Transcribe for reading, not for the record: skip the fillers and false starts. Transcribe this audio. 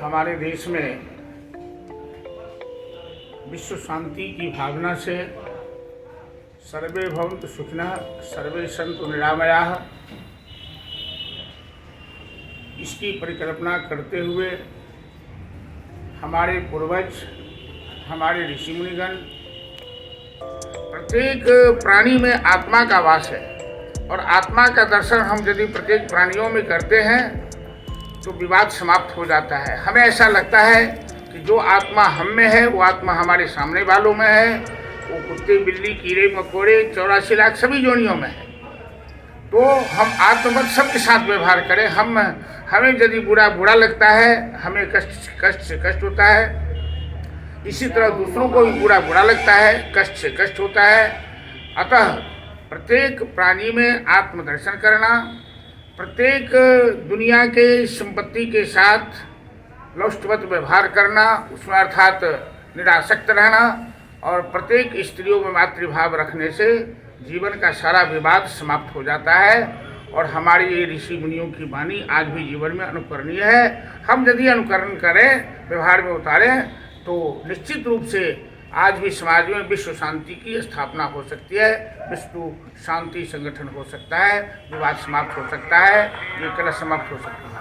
हमारे देश में विश्व शांति की भावना से सर्वे भवन्तु सुखिनः सर्वे सन्तु निरामयाः इसकी परिकल्पना करते हुए हमारे पूर्वज, हमारे ऋषि मुनिगण, प्रत्येक प्राणी में आत्मा का वास है और आत्मा का दर्शन हम यदि प्रत्येक प्राणियों में करते हैं तो विवाद समाप्त हो जाता है। हमें ऐसा लगता है कि जो आत्मा हम में है वो आत्मा हमारे सामने वालों में है, वो कुत्ते, बिल्ली, कीड़े मकोड़े 84 लाख सभी जोनियों में है। तो हम आत्मवत सबके साथ व्यवहार करें। हमें यदि बुरा लगता है, हमें कष्ट से कष्ट होता है, इसी तरह दूसरों को भी बुरा लगता है, कष्ट से कष्ट होता है। अतः प्रत्येक प्राणी में आत्मदर्शन करना, प्रत्येक दुनिया के संपत्ति के साथ लौष्टवत व्यवहार करना, उसमें अर्थात निरासक्त रहना, और प्रत्येक स्त्रियों में मातृभाव रखने से जीवन का सारा विवाद समाप्त हो जाता है। और हमारी ये ऋषि मुनियों की वाणी आज भी जीवन में अनुकरणीय है। हम यदि अनुकरण करें, व्यवहार में उतारें, तो निश्चित रूप से आज भी समाज में विश्व शांति की स्थापना हो सकती है, विश्व शांति संगठन हो सकता है, विवाद समाप्त हो सकता है, ये कलह समाप्त हो सकता है।